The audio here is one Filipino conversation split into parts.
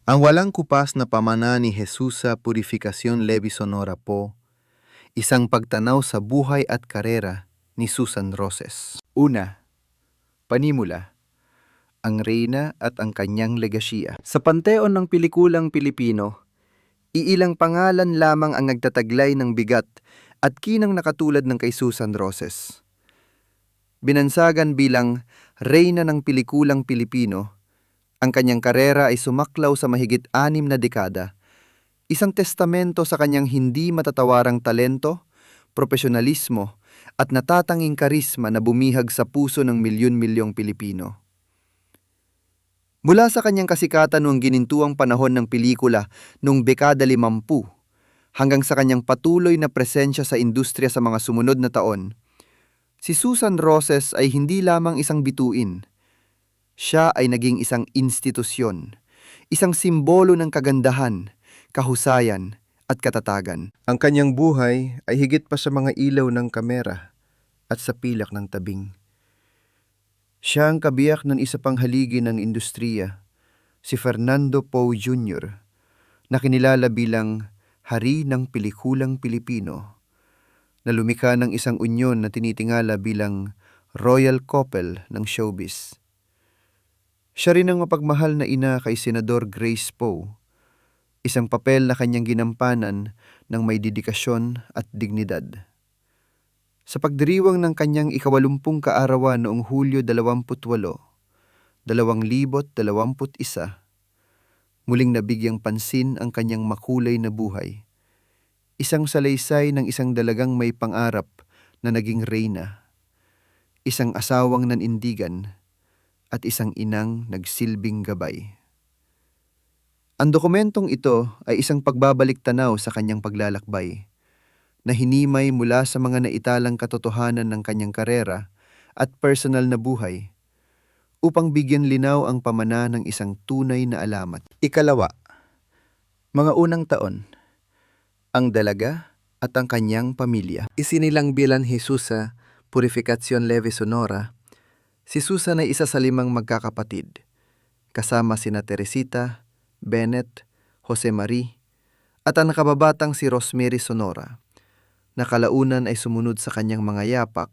Ang walang kupas na pamana ni Jesus sa Purificación Levi Sonora po, isang pagtanaw sa buhay at karera ni Susan Roses. Una, panimula, ang reyna at ang kanyang legasya. Sa panteon ng pelikulang Pilipino, iilang pangalan lamang ang nagtataglay ng bigat at kinang nakatulad ng kay Susan Roses. Binansagan bilang reyna ng pelikulang Pilipino, ang kanyang karera ay sumaklaw sa mahigit 6 na dekada, isang testamento sa kanyang hindi matatawarang talento, profesionalismo at natatanging karisma na bumihag sa puso ng milyon-milyong Pilipino. Mula sa kanyang kasikatan noong ginintuang panahon ng pelikula noong dekada 50 hanggang sa kanyang patuloy na presensya sa industriya sa mga sumunod na taon, si Susan Roses ay hindi lamang isang bituin. Siya ay naging isang institusyon, isang simbolo ng kagandahan, kahusayan at katatagan. Ang kanyang buhay ay higit pa sa mga ilaw ng kamera at sa pilak ng tabing. Siya ang kabiyak ng isa pang haligi ng industriya, si Fernando Poe Jr., na kinilala bilang hari ng pelikulang Pilipino, na lumikha ng isang unyon na tinitingala bilang royal couple ng showbiz. Siya rin ang mapagmahal na ina kay Senador Grace Poe, isang papel na kanyang ginampanan ng may dedikasyon at dignidad. Sa pagdiriwang ng kanyang ika-80 kaarawan noong Hulyo 28, 2021, muling nabigyang pansin ang kanyang makulay na buhay. Isang salaysay ng isang dalagang may pangarap na naging reyna, isang asawang nanindigan, at isang inang nagsilbing gabay. Ang dokumentong ito ay isang pagbabalik-tanaw sa kanyang paglalakbay, na hinimay mula sa mga naitalang katotohanan ng kanyang karera at personal na buhay, upang bigyan linaw ang pamana ng isang tunay na alamat. Ikalawa, mga unang taon, ang dalaga at ang kanyang pamilya. Isinilang bilang Jesus sa Purificación Levi Sonora, si Susan ay isa sa 5 magkakapatid, kasama sina Teresita, Bennett, Jose Marie, at ang nakababatang si Rosemary Sonora, na kalaunan ay sumunod sa kanyang mga yapak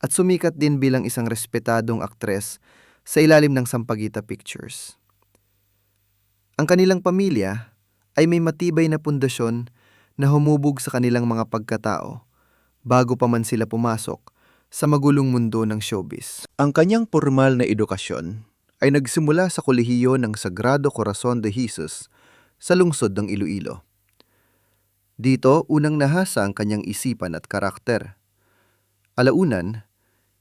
at sumikat din bilang isang respetadong aktres sa ilalim ng Sampaguita Pictures. Ang kanilang pamilya ay may matibay na pundasyon na humubog sa kanilang mga pagkatao bago pa man sila pumasok sa magulong mundo ng showbiz. Ang kanyang formal na edukasyon ay nagsimula sa kolehiyo ng Sagrado Corazon de Jesus sa lungsod ng Iloilo. Dito, unang nahasa ang kanyang isipan at karakter. Alaunan,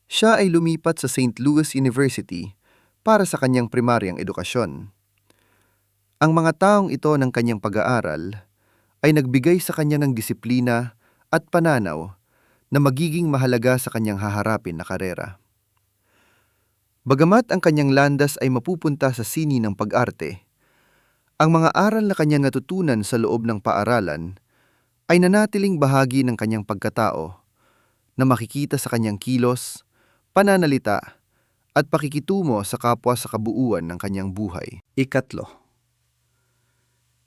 siya ay lumipat sa St. Louis University para sa kanyang primaryang edukasyon. Ang mga taong ito ng kanyang pag-aaral ay nagbigay sa kanya ng disiplina at pananaw na magiging mahalaga sa kanyang haharapin na karera. Bagamat ang kanyang landas ay mapupunta sa sini ng pag-arte, ang mga aral na kanyang natutunan sa loob ng paaralan ay nanatiling bahagi ng kanyang pagkatao na makikita sa kanyang kilos, pananalita, at pakikitungo sa kapwa sa kabuuan ng kanyang buhay. Ikatlo,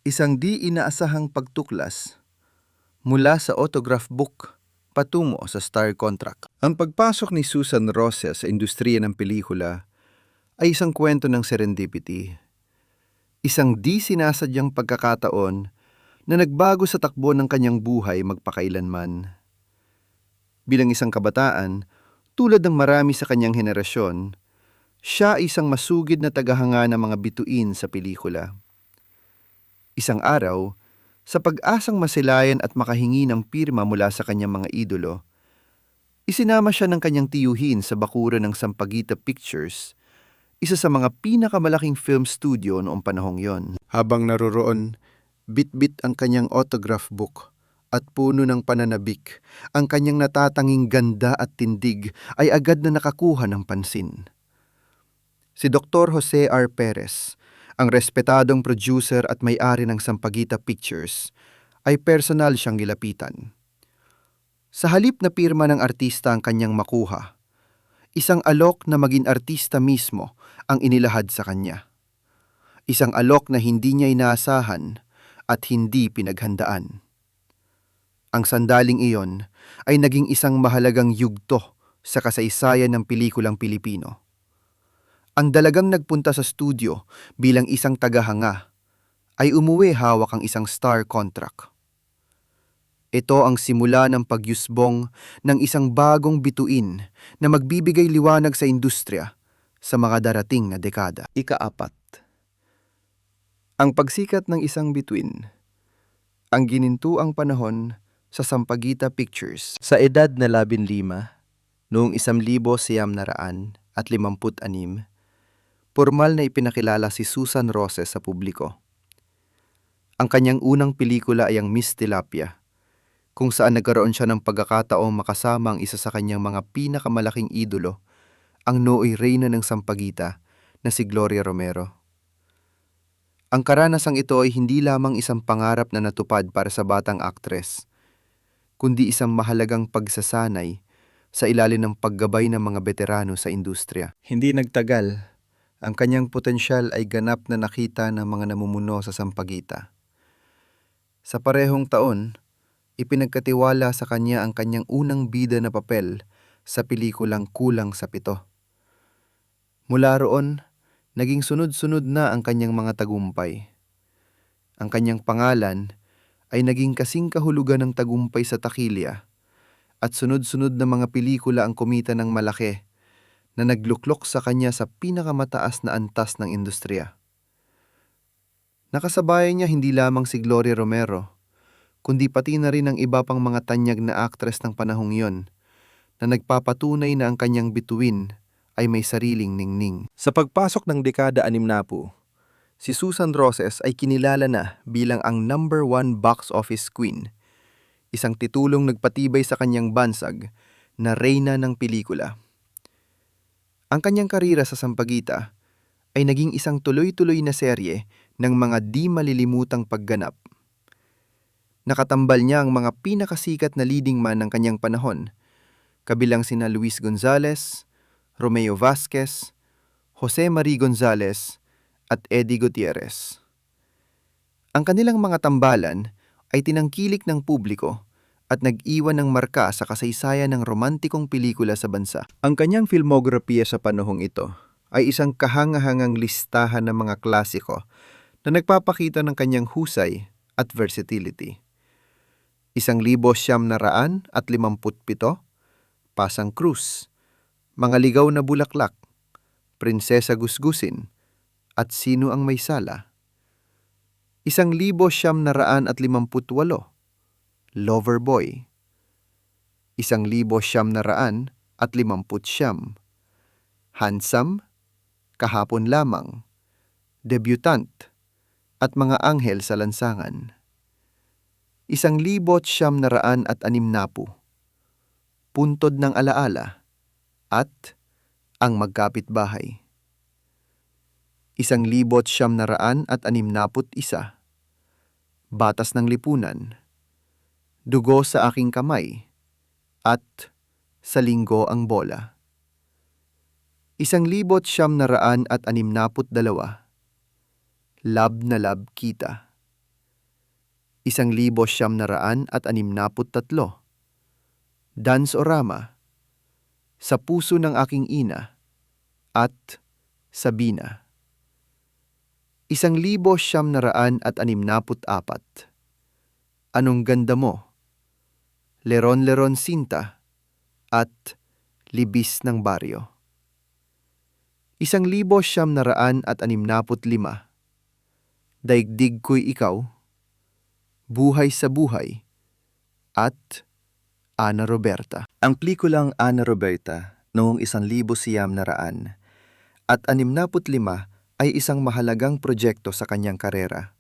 isang di inaasahang pagtuklas mula sa autograph book patungo sa star contract. Ang pagpasok ni Susan Roses sa industriya ng pelikula ay isang kwento ng serendipity. Isang di sinasadyang pagkakataon na nagbago sa takbo ng kanyang buhay magpakailanman. Bilang isang kabataan, tulad ng marami sa kanyang henerasyon, siya ay isang masugid na tagahanga ng mga bituin sa pelikula. Isang araw, sa pag-asang masilayan at makahingi ng pirma mula sa kanyang mga idolo, isinama siya ng kanyang tiyuhin sa bakuran ng Sampaguita Pictures, isa sa mga pinakamalaking film studio noong panahong yon. Habang naroroon, bit-bit ang kanyang autograph book at puno ng pananabik, ang kanyang natatanging ganda at tindig ay agad na nakakuha ng pansin. Si Dr. Jose R. Perez, ang respetadong producer at may-ari ng Sampaguita Pictures, ay personal siyang gilapitan. Sa halip na pirma ng artista ang kanyang makuha, isang alok na maging artista mismo ang inilahad sa kanya. Isang alok na hindi niya inaasahan at hindi pinaghandaan. Ang sandaling iyon ay naging isang mahalagang yugto sa kasaysayan ng pelikulang Pilipino. Ang dalagang nagpunta sa studio bilang isang tagahanga ay umuwi hawak ang isang star contract. Ito ang simula ng pagyusbong ng isang bagong bituin na magbibigay liwanag sa industriya sa mga darating na dekada. Ika-4. Ang pagsikat ng isang bituin. Ang ginintuang panahon sa Sampaguita Pictures. Sa edad na 15, noong 1956, formal na ipinakilala si Susan Roses sa publiko. Ang kanyang unang pelikula ay ang Miss Tilapia, kung saan nagkaroon siya ng pagkakataong makasama ang isa sa kanyang mga pinakamalaking idolo, ang nooy reyna ng Sampaguita na si Gloria Romero. Ang karanasang ito ay hindi lamang isang pangarap na natupad para sa batang aktres, kundi isang mahalagang pagsasanay sa ilalim ng paggabay ng mga veterano sa industriya. Hindi nagtagal, ang kanyang potensyal ay ganap na nakita ng mga namumuno sa Sampaguita. Sa parehong taon, ipinagkatiwala sa kanya ang kanyang unang bida na papel sa pelikulang Kulang sa 7. Mula roon, naging sunod-sunod na ang kanyang mga tagumpay. Ang kanyang pangalan ay naging kasing kahulugan ng tagumpay sa takilya at sunod-sunod na mga pelikula ang kumita ng malaki na nagluklok sa kanya sa pinakamataas na antas ng industriya. Nakasabay niya hindi lamang si Gloria Romero, kundi pati na rin ang iba pang mga tanyag na aktres ng panahong iyon na nagpapatunay na ang kanyang bituin ay may sariling ningning. Sa pagpasok ng dekada 60, si Susan Roses ay kinilala na bilang ang #1 box office queen, isang titulong nagpatibay sa kanyang bansag na reyna ng pelikula. Ang kanyang karira sa Sampaguita ay naging isang tuloy-tuloy na serye ng mga di malilimutang pagganap. Nakatambal niya ang mga pinakasikat na leading man ng kanyang panahon, kabilang sina Luis Gonzalez, Romeo Vasquez, Jose Marie Gonzalez, at Eddie Gutierrez. Ang kanilang mga tambalan ay tinangkilik ng publiko at nag-iwan ng marka sa kasaysayan ng romantikong pelikula sa bansa. Ang kanyang filmografiya sa panahong ito ay isang kahangahangang listahan ng mga klasiko na nagpapakita ng kanyang husay at versatility. 1957, Pasang Cruz, Mga Ligaw na Bulaklak, Prinsesa Gusgusin, at Sino ang May Sala. 1958, Loverboy. 1959, Handsome, Kahapon Lamang, Debutant, at Mga Anghel sa Lansangan. 1960, Puntod ng Alaala, at Ang Magkapitbahay. 1961, Batas ng Lipunan, Dugo sa Aking Kamay, at Sa Linggo ang Bola. 1962, Lab na Lab Kita. 1963, Dance-O-Rama, Sa Puso ng Aking Ina, at Sabina. 1964, Anong Ganda Mo, Leron-Leron Sinta, at Libis ng Baryo. 1965, Daigdig Ko'y Ikaw, Buhay sa Buhay, at Ana Roberta. Ang pelikulang Ana Roberta noong 1965 ay isang mahalagang proyekto sa kanyang karera.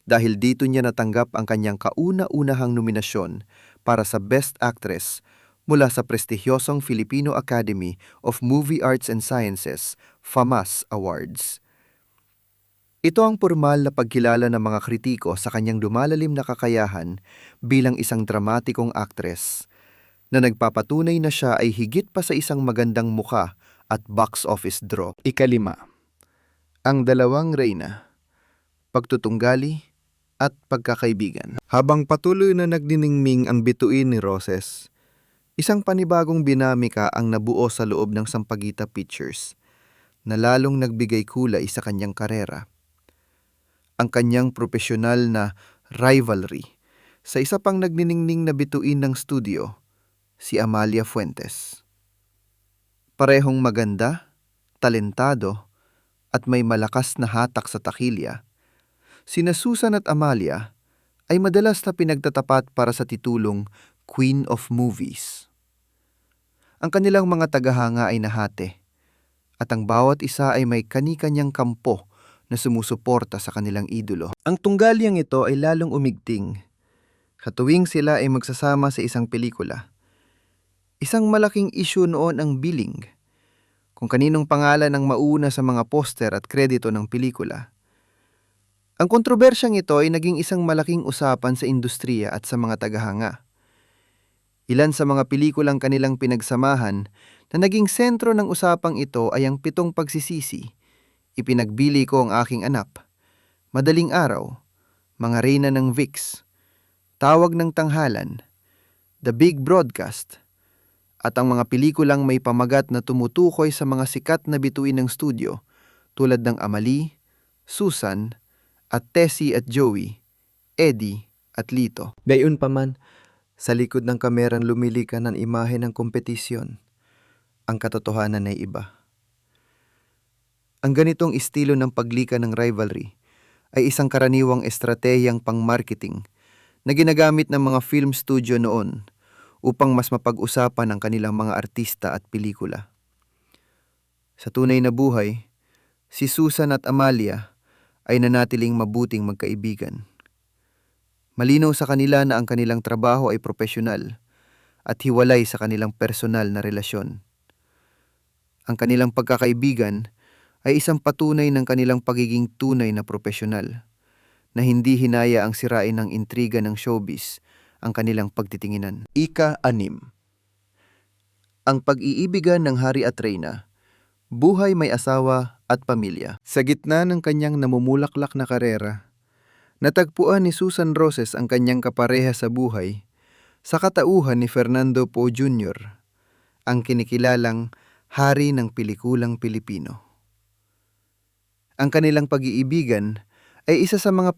Dahil dito niya natanggap ang kanyang kauna-unahang nominasyon para sa Best Actress mula sa prestigyosong Filipino Academy of Movie Arts and Sciences, FAMAS Awards. Ito ang pormal na pagkilala ng mga kritiko sa kanyang lumalalim na kakayahan bilang isang dramatikong aktres, na nagpapatunay na siya ay higit pa sa isang magandang muka at box office draw. 5. Ang Dalawang Reyna, Pagtutunggali at Pagkakaibigan. Habang patuloy na nagniningming ang bituin ni Roses, isang panibagong binamika ang nabuo sa loob ng Sampaguita Pictures na lalong nagbigay kulay sa kanyang karera. Ang kanyang profesional na rivalry sa isa pang nagniningning na bituin ng studio, si Amalia Fuentes. Parehong maganda, talentado, at may malakas na hatak sa takilya, sina Susan at Amalia ay madalas na pinagtatapat para sa titulong Queen of Movies. Ang kanilang mga tagahanga ay nahati, at ang bawat isa ay may kani-kanyang kampo na sumusuporta sa kanilang idolo. Ang tunggalyang ito ay lalong umigting katuwing sila ay magsasama sa isang pelikula. Isang malaking issue noon ang billing, kung kaninong pangalan ang mauna sa mga poster at kredito ng pelikula. Ang kontrobersyang ito ay naging isang malaking usapan sa industriya at sa mga tagahanga. Ilan sa mga pelikulang kanilang pinagsamahan na naging sentro ng usapang ito ay ang 7 pagsisisi, Ipinagbili ko ang aking anak, Madaling Araw, Mga Reyna ng Vix, Tawag ng Tanghalan, The Big Broadcast, at ang mga pelikulang may pamagat na tumutukoy sa mga sikat na bituin ng studio tulad ng Amalie, Susan, at Tessie at Joey, Eddie at Lito. Gayunpaman, sa likod ng kamerang lumilikan ng imahe ng kompetisyon, ang katotohanan ay iba. Ang ganitong estilo ng paglika ng rivalry ay isang karaniwang estratehiyang pang-marketing na ginagamit ng mga film studio noon upang mas mapag-usapan ang kanilang mga artista at pelikula. Sa tunay na buhay, si Susan at Amalia ay nanatiling mabuting magkaibigan. Malinaw sa kanila na ang kanilang trabaho ay propesyonal at hiwalay sa kanilang personal na relasyon. Ang kanilang pagkakaibigan ay isang patunay ng kanilang pagiging tunay na propesyonal, na hindi hinaya ang sirain ng intriga ng showbiz ang kanilang pagtitinginan. Ika-6. Ang pag-iibigan ng hari at reyna, buhay may asawa at pamilya. Sa gitna ng kanyang namumulaklak na karera, natagpuan ni Susan Roses ang kanyang kapareha sa buhay sa katauhan ni Fernando Poe Jr., ang kinikilalang hari ng pelikulang Pilipino. Ang kanilang pag-iibigan ay isa sa mga